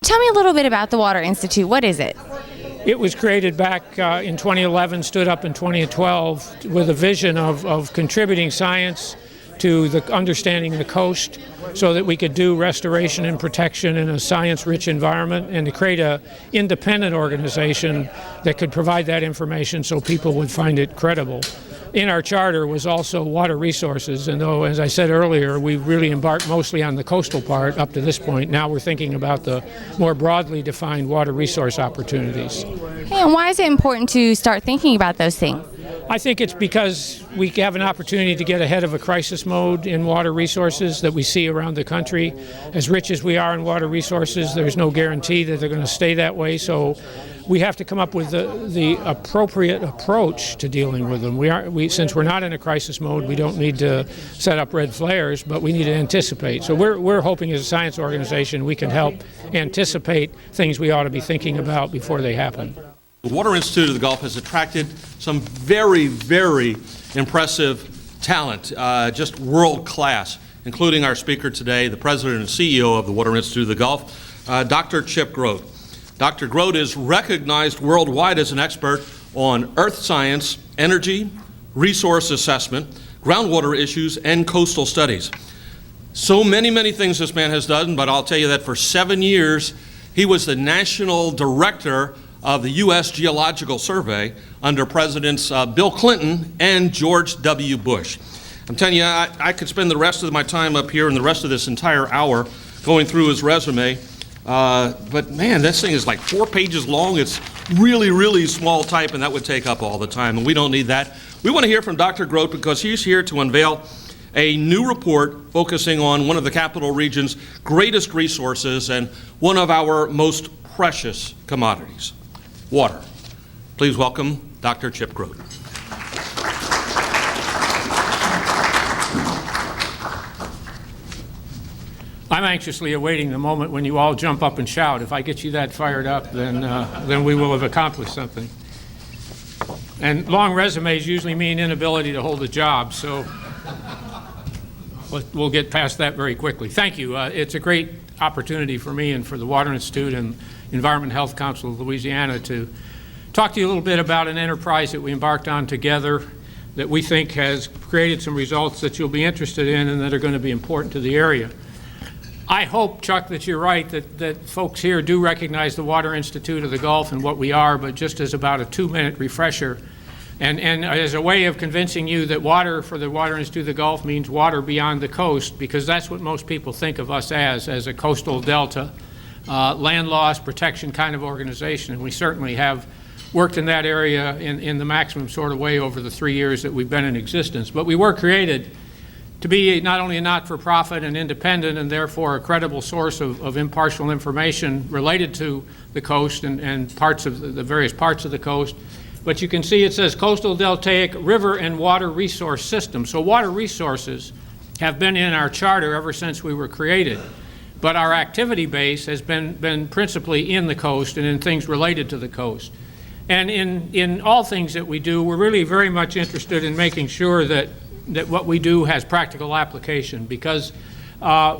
Tell me a little bit about the Water Institute. What is it? It was created back in 2011, stood up in 2012 with a vision of contributing science to the understanding the coast so that we could do restoration and protection in a science-rich environment, and to create an independent organization that could provide that information so people would find it credible. In our charter was also water resources, and though, as I said earlier, we really embarked mostly on the coastal part up to this point, now we're thinking about the more broadly defined water resource opportunities. Hey, and why is it important to start thinking about those things? I think it's because we have an opportunity to get ahead of a crisis mode in water resources that we see around the country. As rich as we are in water resources, there's no guarantee that they're going to stay that way, so we have to come up with the appropriate approach to dealing with them. Since we're not in a crisis mode, we don't need to set up red flares, but we need to anticipate. So we're hoping as a science organization we can help anticipate things we ought to be thinking about before they happen. The Water Institute of the Gulf has attracted some very, very impressive talent, just world class, including our speaker today, the president and CEO of the Water Institute of the Gulf, Dr. Chip Groat. Dr. Groat is recognized worldwide as an expert on earth science, energy, resource assessment, groundwater issues, and coastal studies. So many, many things this man has done, but I'll tell you that for 7 years, he was the national director of the U.S. Geological Survey under Presidents Bill Clinton and George W. Bush. I'm telling you, I could spend the rest of my time up here and the rest of this entire hour going through his resume. But man, this thing is like 4 pages long. It's really, really small type, and that would take up all the time, and we don't need that. We want to hear from Dr. Groat because he's here to unveil a new report focusing on one of the capital region's greatest resources and one of our most precious commodities, water. Please welcome Dr. Chip Groat. I'm anxiously awaiting the moment when you all jump up and shout. If I get you that fired up, then we will have accomplished something. And long resumes usually mean inability to hold a job, so we'll get past that very quickly. Thank you. It's a great opportunity for me and for the Water Institute and Environment and Health Council of Louisiana to talk to you a little bit about an enterprise that we embarked on together that we think has created some results that you'll be interested in and that are going to be important to the area. I hope, Chuck, that you're right, that folks here do recognize the Water Institute of the Gulf and what we are, but just as about a 2-minute refresher and as a way of convincing you that water for the Water Institute of the Gulf means water beyond the coast, because that's what most people think of us as a coastal delta, land loss protection kind of organization, and we certainly have worked in that area in the maximum sort of way over the 3 years that we've been in existence. But we were created to be not only a not-for-profit and independent and therefore a credible source of impartial information related to the coast and parts of the various parts of the coast, but you can see it says Coastal Deltaic River and Water Resource System. So water resources have been in our charter ever since we were created, but our activity base has been principally in the coast and in things related to the coast. And in all things that we do, we're really very much interested in making sure that what we do has practical application, because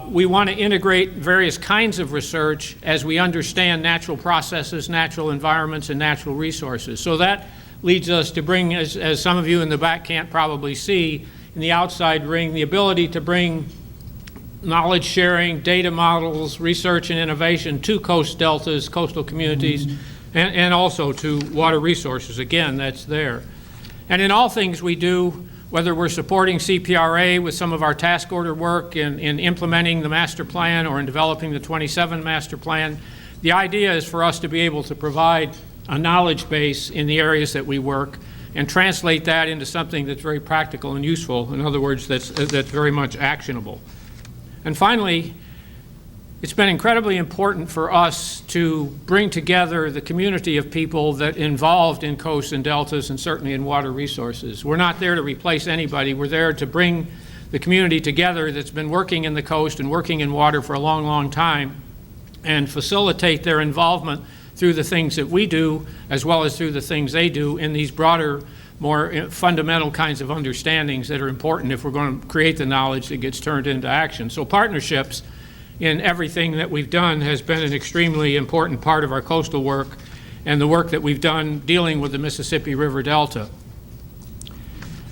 we want to integrate various kinds of research as we understand natural processes, natural environments, and natural resources. So that leads us to bring, as some of you in the back can't probably see, in the outside ring, the ability to bring knowledge sharing, data models, research and innovation to coast deltas, coastal communities, and also to water resources. Again, that's there. And in all things we do, whether we're supporting CPRA with some of our task order work in implementing the master plan or in developing the 27 master plan, the idea is for us to be able to provide a knowledge base in the areas that we work and translate that into something that's very practical and useful. In other words, that's very much actionable. And finally, it's been incredibly important for us to bring together the community of people that involved in coasts and deltas and certainly in water resources. We're not there to replace anybody. We're there to bring the community together that's been working in the coast and working in water for a long, long time and facilitate their involvement through the things that we do as well as through the things they do in these broader, more fundamental kinds of understandings that are important if we're going to create the knowledge that gets turned into action. So partnerships in everything that we've done has been an extremely important part of our coastal work and the work that we've done dealing with the Mississippi River Delta.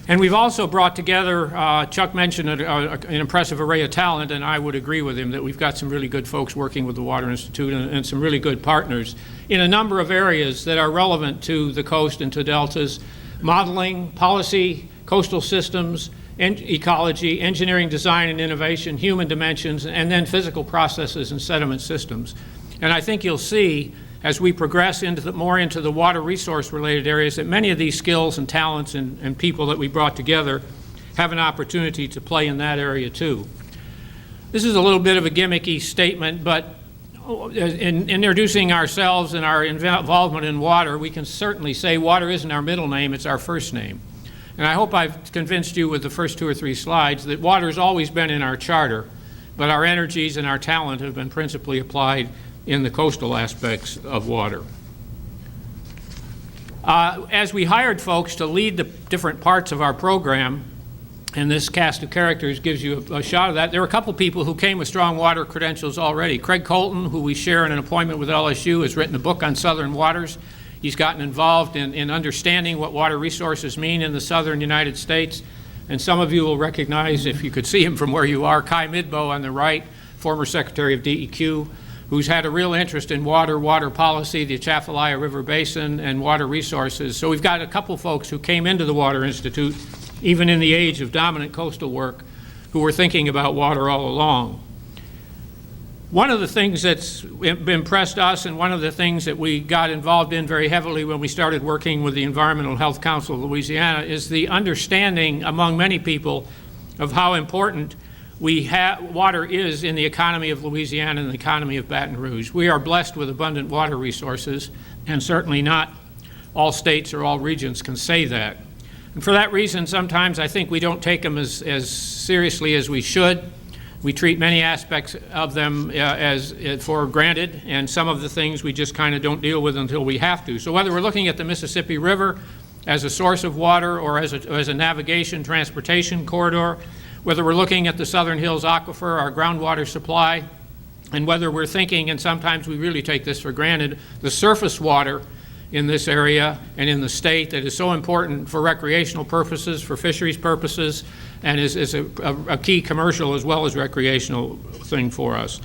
And we've also brought together, Chuck mentioned an impressive array of talent, and I would agree with him that we've got some really good folks working with the Water Institute and some really good partners in a number of areas that are relevant to the coast and to deltas: modeling, policy, coastal systems, ecology, engineering, design and innovation, human dimensions, and then physical processes and sediment systems. And I think you'll see as we progress more into the water resource related areas that many of these skills and talents and people that we brought together have an opportunity to play in that area too. This is a little bit of a gimmicky statement, but in introducing ourselves and our involvement in water, we can certainly say water isn't our middle name, it's our first name. And I hope I've convinced you with the first 2 or 3 slides that water has always been in our charter, but our energies and our talent have been principally applied in the coastal aspects of water. As we hired folks to lead the different parts of our program, and this cast of characters gives you a shot of that, there are a couple people who came with strong water credentials already. Craig Colton, who we share in an appointment with LSU, has written a book on southern waters. He's gotten involved in understanding what water resources mean in the southern United States. And some of you will recognize, if you could see him from where you are, Kai Midbow on the right, former Secretary of DEQ, who's had a real interest in water policy, the Atchafalaya River Basin, and water resources. So we've got a couple folks who came into the Water Institute, even in the age of dominant coastal work, who were thinking about water all along. One of the things that's impressed us, and one of the things that we got involved in very heavily when we started working with the Environmental Health Council of Louisiana, is the understanding among many people of how important water is in the economy of Louisiana and the economy of Baton Rouge. We are blessed with abundant water resources, and certainly not all states or all regions can say that. And for that reason, sometimes I think we don't take them as seriously as we should. We treat many aspects of them for granted, and some of the things we just kind of don't deal with until we have to. So whether we're looking at the Mississippi River as a source of water or as a navigation transportation corridor, whether we're looking at the Southern Hills Aquifer, our groundwater supply, and whether we're thinking, and sometimes we really take this for granted, the surface water in this area and in the state that is so important for recreational purposes, for fisheries purposes, and is a key commercial as well as recreational thing for us.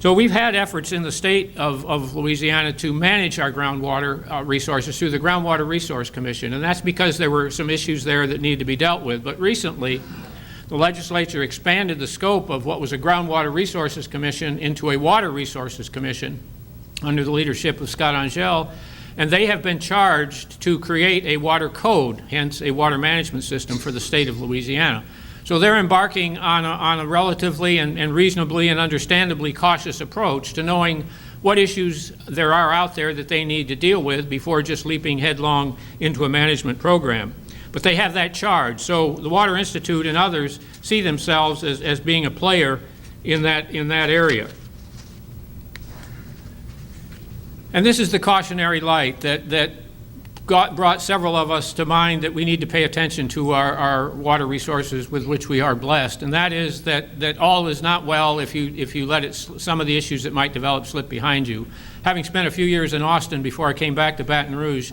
So we've had efforts in the state of Louisiana to manage our groundwater resources through the Groundwater Resource Commission, and that's because there were some issues there that needed to be dealt with. But recently, the legislature expanded the scope of what was a Groundwater Resources Commission into a Water Resources Commission under the leadership of Scott Angel, and they have been charged to create a water code, hence a water management system for the state of Louisiana. So they're embarking on a relatively and reasonably and understandably cautious approach to knowing what issues there are out there that they need to deal with before just leaping headlong into a management program. But they have that charge. So the Water Institute and others see themselves as being a player in that area. And this is the cautionary light that brought several of us to mind that we need to pay attention to our water resources with which we are blessed. And that is that all is not well if you let some of the issues that might develop slip behind you. Having spent a few years in Austin before I came back to Baton Rouge,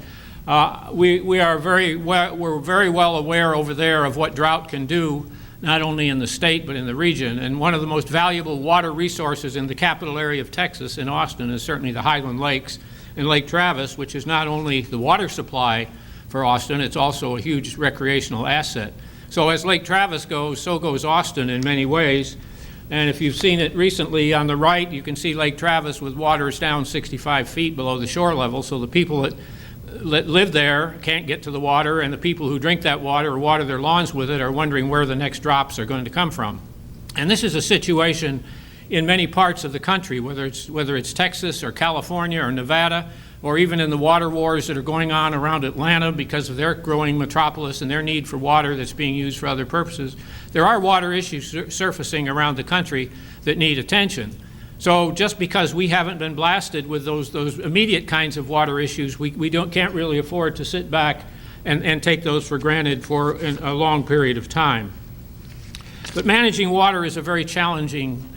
we're very well aware over there of what drought can do, not only in the state but in the region. And one of the most valuable water resources in the capital area of Texas, in Austin, is certainly the Highland Lakes and Lake Travis, which is not only the water supply for Austin, it's also a huge recreational asset. So as Lake Travis goes, so goes Austin in many ways. And if you've seen it recently on the right, you can see Lake Travis with waters down 65 feet below the shore level. So the people that live there can't get to the water, and the people who drink that water or water their lawns with it are wondering where the next drops are going to come from. And this is a situation in many parts of the country, whether it's Texas or California or Nevada, or even in the water wars that are going on around Atlanta because of their growing metropolis and their need for water that's being used for other purposes. There are water issues surfacing around the country that need attention. So just because we haven't been blasted with those immediate kinds of water issues, we can't really afford to sit back and take those for granted for a long period of time. But managing water is a very challenging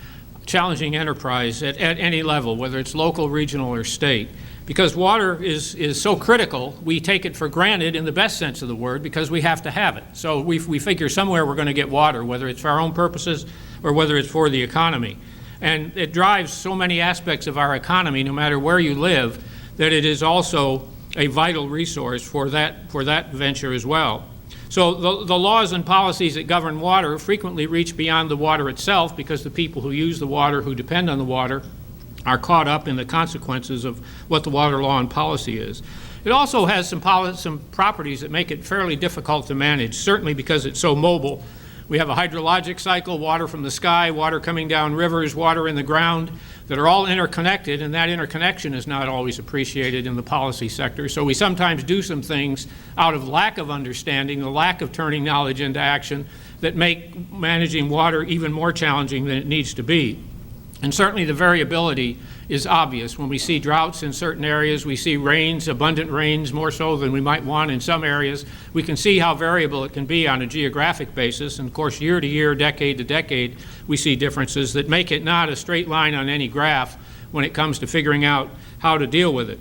challenging enterprise at any level, whether it's local, regional, or state. Because water is so critical, we take it for granted in the best sense of the word because we have to have it. So we figure somewhere we're going to get water, whether it's for our own purposes or whether it's for the economy. And it drives so many aspects of our economy, no matter where you live, that it is also a vital resource for that venture as well. So the laws and policies that govern water frequently reach beyond the water itself because the people who use the water, who depend on the water, are caught up in the consequences of what the water law and policy is. It also has some properties that make it fairly difficult to manage, certainly because it's so mobile. We have a hydrologic cycle, water from the sky, water coming down rivers, water in the ground, that are all interconnected, and that interconnection is not always appreciated in the policy sector. So we sometimes do some things out of lack of understanding, the lack of turning knowledge into action, that make managing water even more challenging than it needs to be. And certainly the variability is obvious. When we see droughts in certain areas, we see rains, abundant rains, more so than we might want in some areas. We can see how variable it can be on a geographic basis. And of course, year to year, decade to decade, we see differences that make it not a straight line on any graph when it comes to figuring out how to deal with it.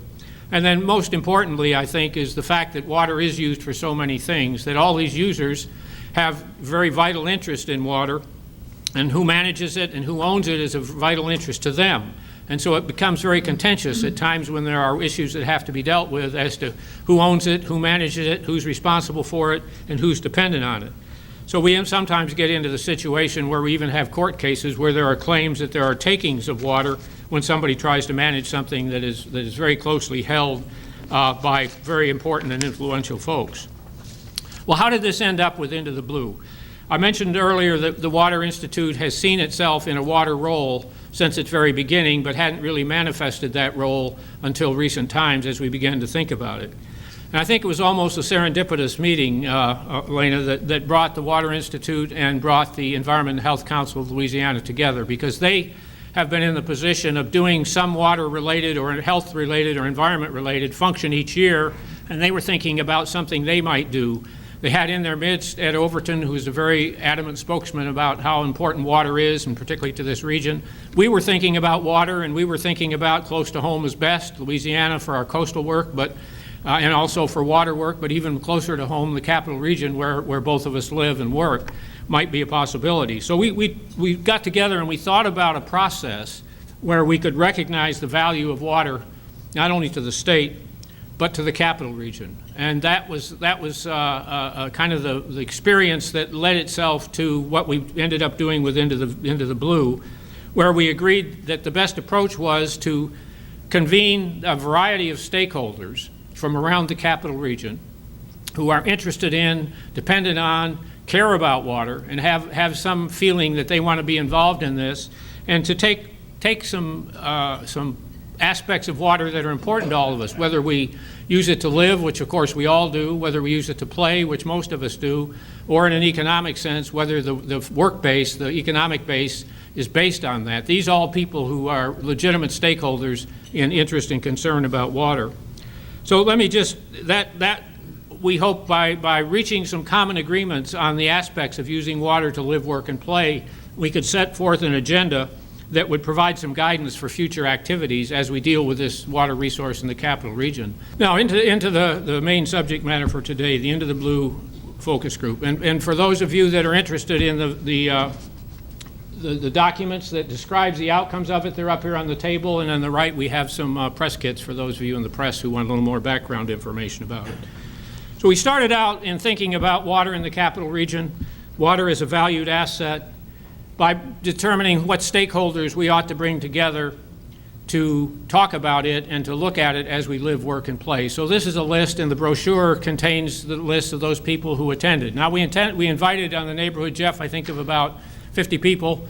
And then most importantly, I think, is the fact that water is used for so many things, that all these users have very vital interest in water, and who manages it and who owns it is of vital interest to them. And so it becomes very contentious at times when there are issues that have to be dealt with as to who owns it, who manages it, who's responsible for it, and who's dependent on it. So we sometimes get into the situation where we even have court cases where there are claims that there are takings of water when somebody tries to manage something that is very closely held by very important and influential folks. Well, how did this end up with Into the Blue? I mentioned earlier that the Water Institute has seen itself in a water role since its very beginning, but hadn't really manifested that role until recent times as we began to think about it. And I think it was almost a serendipitous meeting, Elena, that brought the Water Institute and brought the Environment and Health Council of Louisiana together, because they have been in the position of doing some water-related or health-related or environment-related function each year, and they were thinking about something they might do. They had in their midst Ed Overton, who is a very adamant spokesman about how important water is, and particularly to this region. We were thinking about water, and we were thinking about close to home is best, Louisiana for our coastal work, but and also for water work, but even closer to home, the capital region where both of us live and work might be a possibility. So we got together and we thought about a process where we could recognize the value of water, not only to the state, but to the capital region. And that was kind of the experience that led itself to what we ended up doing with Into the Blue, where we agreed that the best approach was to convene a variety of stakeholders from around the capital region who are interested in, dependent on, care about water, and have some feeling that they want to be involved in this, and to take some aspects of water that are important to all of us, whether we use it to live, which of course we all do, whether we use it to play, which most of us do, or in an economic sense, whether the work base, the economic base, is based on that. These are all people who are legitimate stakeholders in interest and concern about water. So let me just, we hope by reaching some common agreements on the aspects of using water to live, work, and play, we could set forth an agenda that would provide some guidance for future activities as we deal with this water resource in the capital region. Now, into the main subject matter for today, the Into the Blue focus group. And for those of you that are interested in the documents that describes the outcomes of it, they're up here on the table, and on the right we have some press kits for those of you in the press who want a little more background information about it. So we started out in thinking about water in the capital region, water as a valued asset, by determining what stakeholders we ought to bring together to talk about it and to look at it as we live, work, and play. So this is a list, and the brochure contains the list of those people who attended. Now we invited on the neighborhood, Jeff, I think of about 50 people,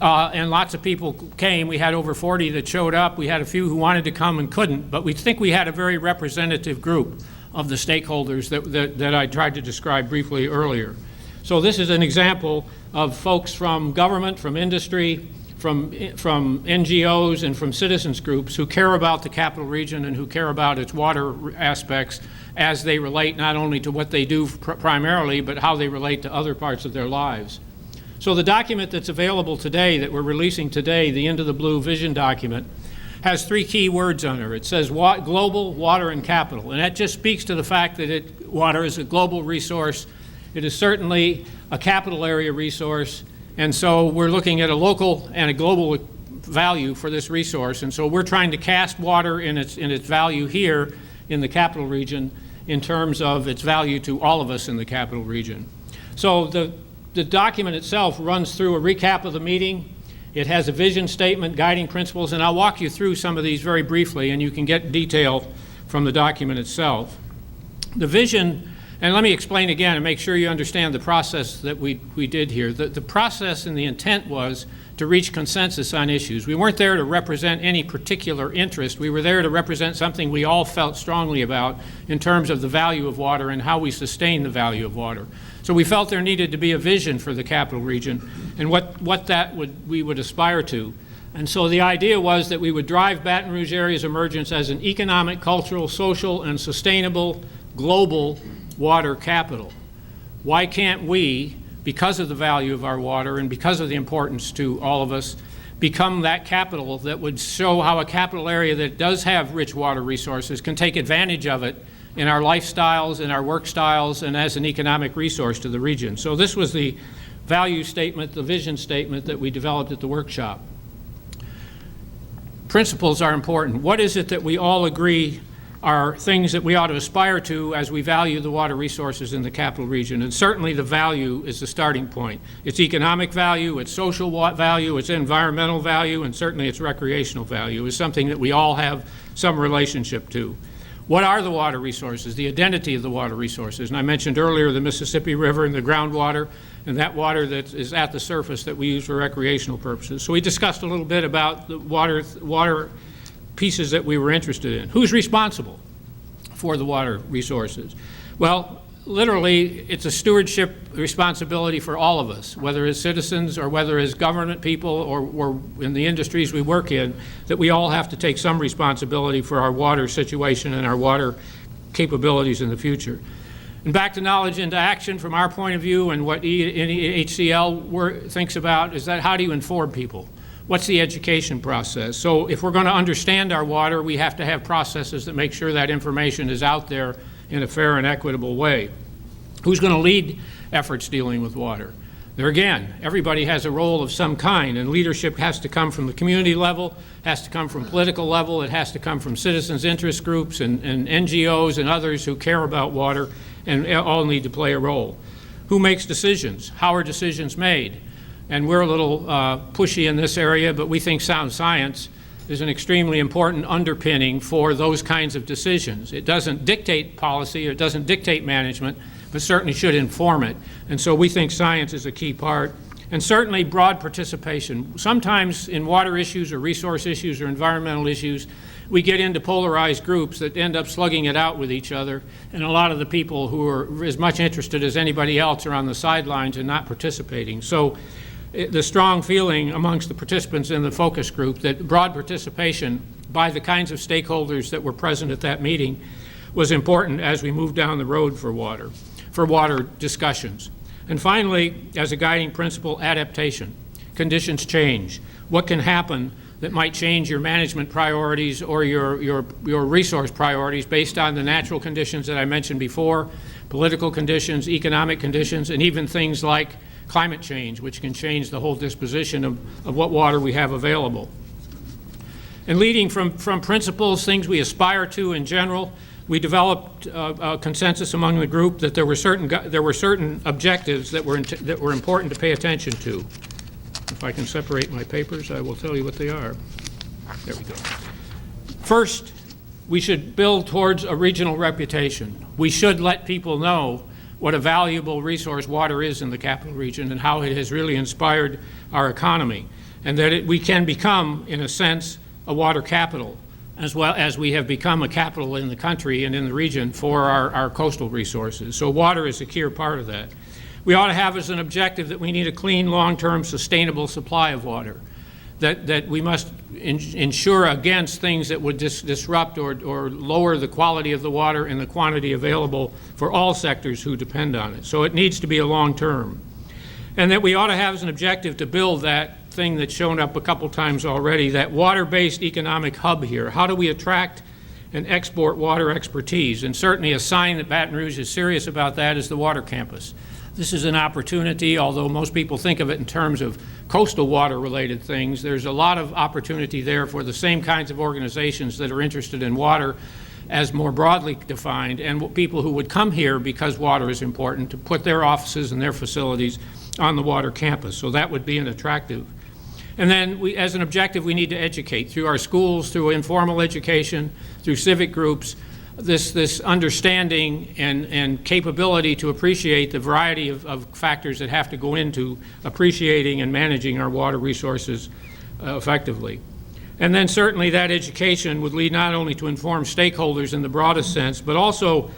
and lots of people came. We had over 40 that showed up. We had a few who wanted to come and couldn't, but we think we had a very representative group of the stakeholders that I tried to describe briefly earlier. So this is an example of folks from government, from industry, from NGOs, and from citizens groups who care about the capital region and who care about its water aspects as they relate not only to what they do primarily, but how they relate to other parts of their lives. So the document that's available today, that we're releasing today, the Into the Blue vision document, has 3 key words on it. It says global, water, and capital. And that just speaks to the fact that water is a global resource. It is certainly a capital area resource. And so we're looking at a local and a global value for this resource. And so we're trying to cast water in its value here in the capital region in terms of its value to all of us in the capital region. So the document itself runs through a recap of the meeting. It has a vision statement, guiding principles, and I'll walk you through some of these very briefly, and you can get detail from the document itself. The vision, and let me explain again and make sure you understand the process that we did here. The process and the intent was to reach consensus on issues. We weren't there to represent any particular interest. We were there to represent something we all felt strongly about in terms of the value of water and how we sustain the value of water. So we felt there needed to be a vision for the capital region and what we would aspire to. And so the idea was that we would drive Baton Rouge area's emergence as an economic, cultural, social, and sustainable global water capital. Why can't we, because of the value of our water and because of the importance to all of us, become that capital that would show how a capital area that does have rich water resources can take advantage of it in our lifestyles, in our work styles, and as an economic resource to the region. So this was the value statement, the vision statement that we developed at the workshop. Principles are important. What is it that we all agree are things that we ought to aspire to as we value the water resources in the capital region? And certainly the value is the starting point. It's economic value, it's social value, it's environmental value, and certainly it's recreational value is something that we all have some relationship to. What are the water resources, the identity of the water resources? And I mentioned earlier the Mississippi River and the groundwater, and that water that is at the surface that we use for recreational purposes. So we discussed a little bit about the water pieces that we were interested in. Who's responsible for the water resources? Well, literally, it's a stewardship responsibility for all of us, whether as citizens or whether as government people or in the industries we work in, that we all have to take some responsibility for our water situation and our water capabilities in the future. And back to knowledge into action from our point of view, and what HCL thinks about is that how do you inform people? What's the education process? So if we're going to understand our water, we have to have processes that make sure that information is out there in a fair and equitable way. Who's going to lead efforts dealing with water? There again, everybody has a role of some kind, and leadership has to come from the community level, has to come from political level, it has to come from citizens' interest groups and NGOs and others who care about water, and all need to play a role. Who makes decisions? How are decisions made? And we're a little pushy in this area, but we think sound science is an extremely important underpinning for those kinds of decisions. It doesn't dictate policy, or it doesn't dictate management, but certainly should inform it. And so we think science is a key part. And certainly broad participation. Sometimes in water issues or resource issues or environmental issues, we get into polarized groups that end up slugging it out with each other, and a lot of the people who are as much interested as anybody else are on the sidelines and not participating. So the strong feeling amongst the participants in the focus group that broad participation by the kinds of stakeholders that were present at that meeting was important as we move down the road for water discussions. And finally, as a guiding principle, adaptation. Conditions change. What can happen that might change your management priorities or your resource priorities based on the natural conditions that I mentioned before, political conditions, economic conditions, and even things like climate change, which can change the whole disposition of what water we have available. And leading from principles, things we aspire to in general, we developed a consensus among the group that there were certain objectives that were important to pay attention to. If I can separate my papers, I will tell you what they are. There we go. First, we should build towards a regional reputation. We should let people know what a valuable resource water is in the capital region and how it has really inspired our economy, and that we can become, in a sense, a water capital, as well as we have become a capital in the country and in the region for our coastal resources. So water is a key part of that. We ought to have as an objective that we need a clean, long-term, sustainable supply of water, that we must ensure against things that would disrupt or lower the quality of the water and the quantity available for all sectors who depend on it. So it needs to be a long-term. and that we ought to have as an objective to build that thing that's shown up a couple times already, that water-based economic hub here. How do we attract and export water expertise? And certainly a sign that Baton Rouge is serious about that is the water campus. This is an opportunity, although most people think of it in terms of coastal water-related things. There's a lot of opportunity there for the same kinds of organizations that are interested in water as more broadly defined, and people who would come here because water is important to put their offices and their facilities on the water campus. So that would be an attractive. And then as an objective, we need to educate through our schools, through informal education, through civic groups, this understanding and capability to appreciate the variety of factors that have to go into appreciating and managing our water resources effectively. And then certainly that education would lead not only to inform stakeholders in the broadest sense, but also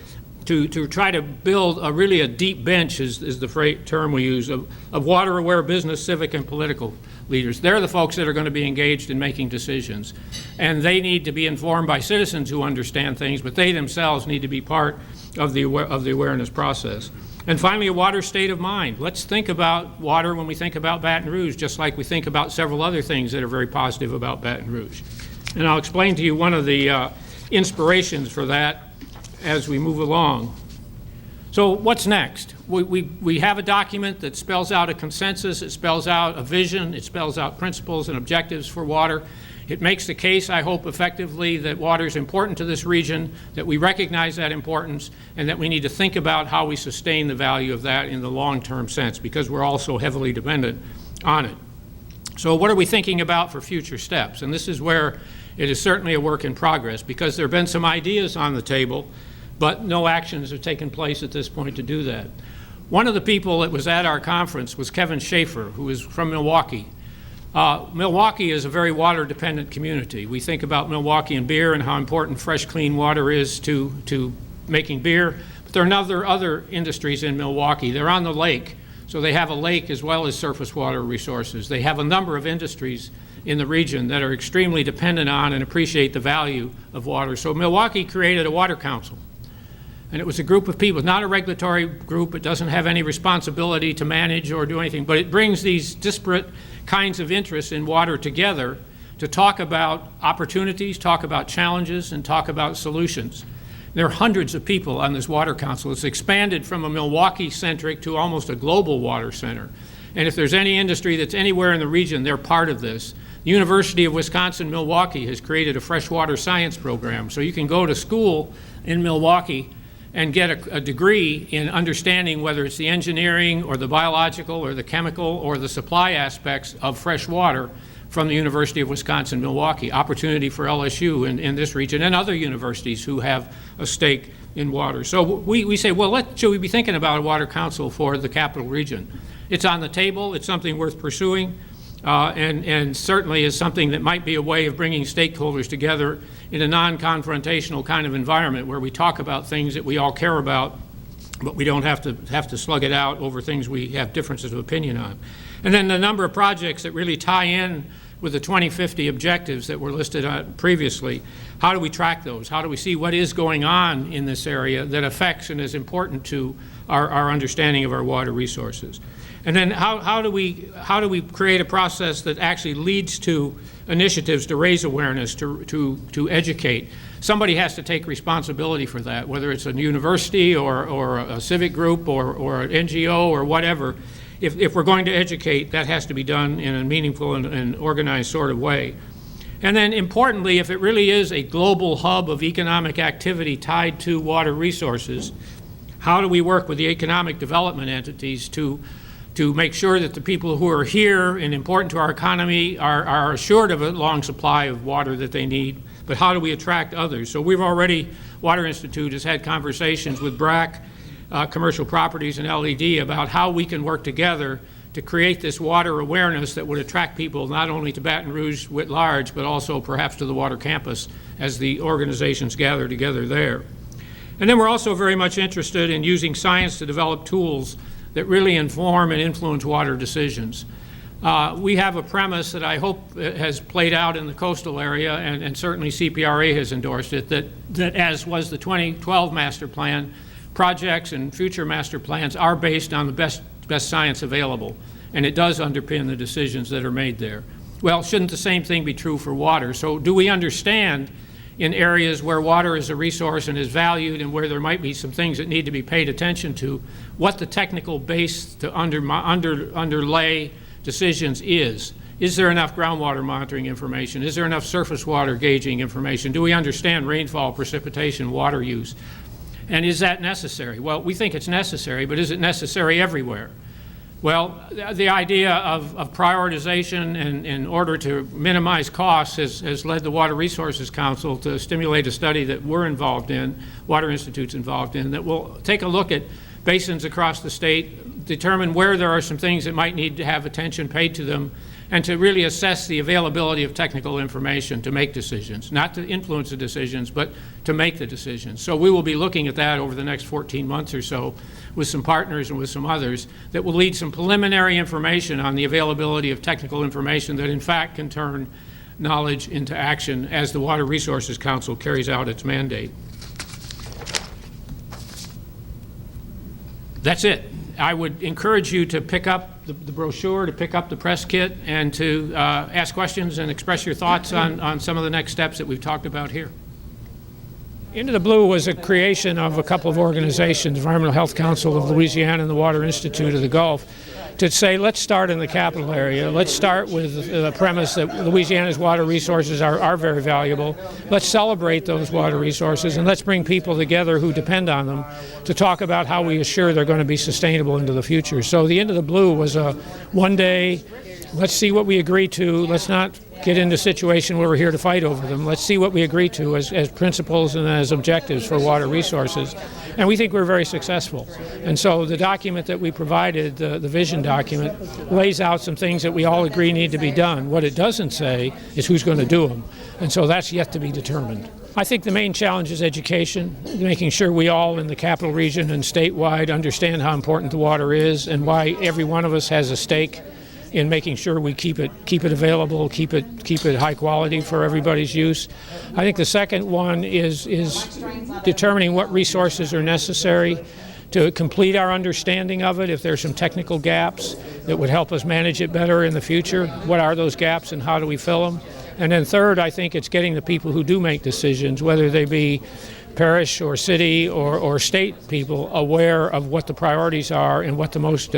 to try to build really a deep bench, is the term we use, of water-aware business, civic, and political leaders. They're the folks that are going to be engaged in making decisions. And they need to be informed by citizens who understand things, but they themselves need to be part of the awareness process. And finally, a water state of mind. Let's think about water when we think about Baton Rouge, just like we think about several other things that are very positive about Baton Rouge. And I'll explain to you one of the inspirations for that as we move along. So what's next? We have a document that spells out a consensus, it spells out a vision, it spells out principles and objectives for water. It makes the case, I hope effectively, that water is important to this region, that we recognize that importance, and that we need to think about how we sustain the value of that in the long-term sense, because we're all so heavily dependent on it. So what are we thinking about for future steps? And this is where it is certainly a work in progress, because there have been some ideas on the table, but no actions have taken place at this point to do that. One of the people that was at our conference was Kevin Schaefer, who is from Milwaukee. Milwaukee is a very water-dependent community. We think about Milwaukee and beer and how important fresh, clean water is to making beer, but there are other industries in Milwaukee. They're on the lake, so they have a lake as well as surface water resources. They have a number of industries in the region that are extremely dependent on and appreciate the value of water. So Milwaukee created a water council. And it was a group of people, not a regulatory group. It doesn't have any responsibility to manage or do anything, but it brings these disparate kinds of interests in water together to talk about opportunities, talk about challenges, and talk about solutions. There are hundreds of people on this water council. It's expanded from a Milwaukee-centric to almost a global water center. And if there's any industry that's anywhere in the region, they're part of this. The University of Wisconsin-Milwaukee has created a freshwater science program. So you can go to school in Milwaukee and get a degree in understanding whether it's the engineering or the biological or the chemical or the supply aspects of fresh water from the University of Wisconsin-Milwaukee. Opportunity for LSU in this region and other universities who have a stake in water. So we say, well, should we be thinking about a water council for the capital region? It's on the table. It's something worth pursuing. And certainly is something that might be a way of bringing stakeholders together in a non-confrontational kind of environment where we talk about things that we all care about, but we don't have to slug it out over things we have differences of opinion on. And then the number of projects that really tie in with the 2050 objectives that were listed previously. How do we track those? How do we see what is going on in this area that affects and is important to our understanding of our water resources? And then how do we create a process that actually leads to initiatives to raise awareness, to educate? Somebody has to take responsibility for that, whether it's a university or a civic group or an NGO or whatever. If we're going to educate, that has to be done in a meaningful and organized sort of way. And then importantly, if it really is a global hub of economic activity tied to water resources, how do we work with the economic development entities to make sure that the people who are here and important to our economy are assured of a long supply of water that they need, but how do we attract others? So we've already, Water Institute has had conversations with BRAC, Commercial Properties, and LED about how we can work together to create this water awareness that would attract people not only to Baton Rouge writ large, but also perhaps to the water campus as the organizations gather together there. And then we're also very much interested in using science to develop tools that really inform and influence water decisions. We have a premise that I hope has played out in the coastal area, and certainly CPRA has endorsed it, that as was the 2012 master plan, projects and future master plans are based on the best best science available, and it does underpin the decisions that are made there. Well, shouldn't the same thing be true for water? So do we understand in areas where water is a resource and is valued and where there might be some things that need to be paid attention to, what the technical base to underlay decisions is? Is there enough groundwater monitoring information? Is there enough surface water gauging information? Do we understand rainfall, precipitation, water use? And is that necessary? Well, we think it's necessary, but is it necessary everywhere? Well, the idea of prioritization and in order to minimize costs has led the Water Resources Council to stimulate a study that we're involved in, Water Institute's involved in, that will take a look at basins across the state, determine where there are some things that might need to have attention paid to them, and to really assess the availability of technical information to make decisions, not to influence the decisions, but to make the decisions. So we will be looking at that over the next 14 months or so with some partners and with some others that will lead some preliminary information on the availability of technical information that in fact can turn knowledge into action as the Water Resources Council carries out its mandate. That's it. I would encourage you to pick up the brochure, to pick up the press kit, and to ask questions and express your thoughts on some of the next steps that we've talked about here. Into the Blue was a creation of a couple of organizations, Environmental Health Council of Louisiana and the Water Institute of the Gulf, to say, let's start in the capital area. Let's start with the premise that Louisiana's water resources are very valuable. Let's celebrate those water resources, and let's bring people together who depend on them to talk about how we assure they're going to be sustainable into the future. So the Into the Blue was a one-day, let's see what we agree to. Let's not get into a situation where we're here to fight over them. Let's see what we agree to as principles and as objectives for water resources. And we think we're very successful. And so the document that we provided, the vision document, lays out some things that we all agree need to be done. What it doesn't say is who's going to do them. And so that's yet to be determined. I think the main challenge is education, making sure we all in the capital region and statewide understand how important the water is and why every one of us has a stake in making sure we keep it available, keep it high quality for everybody's use. I think the second one is determining what resources are necessary to complete our understanding of it. If there's some technical gaps that would help us manage it better in the future, what are those gaps and how do we fill them? And then third, I think it's getting the people who do make decisions, whether they be parish or city or state people, aware of what the priorities are and what the most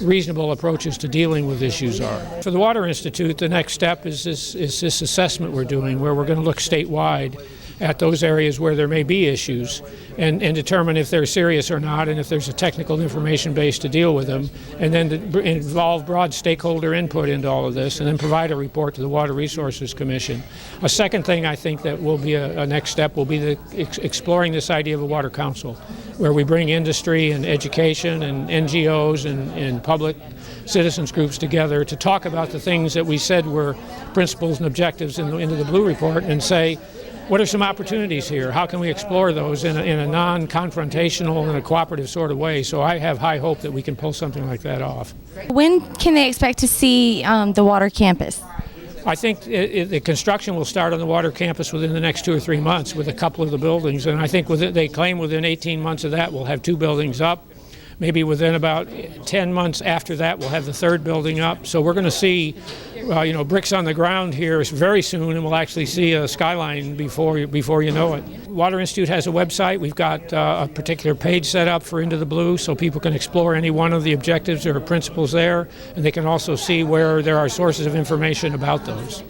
reasonable approaches to dealing with issues are. For the Water Institute, the next step is this assessment we're doing, where we're going to look statewide at those areas where there may be issues and determine if they're serious or not, and if there's a technical information base to deal with them, and then to involve broad stakeholder input into all of this, and then provide a report to the Water Resources Commission. A second thing I think that will be a next step will be exploring this idea of a water council, where we bring industry and education and NGOs and public citizens groups together to talk about the things that we said were principles and objectives in the Into the Blue report, and say, what are some opportunities here? How can we explore those in a non-confrontational and a cooperative sort of way? So I have high hope that we can pull something like that off. When can they expect to see the water campus? I think the construction will start on the water campus within the next 2 or 3 months with a couple of the buildings, and I think they claim within 18 months of that we'll have 2 buildings up. Maybe within about 10 months after that, we'll have the 3rd building up. So we're going to see, bricks on the ground here very soon, and we'll actually see a skyline before you know it. Water Institute has a website. We've got a particular page set up for Into the Blue, so people can explore any one of the objectives or principles there, and they can also see where there are sources of information about those.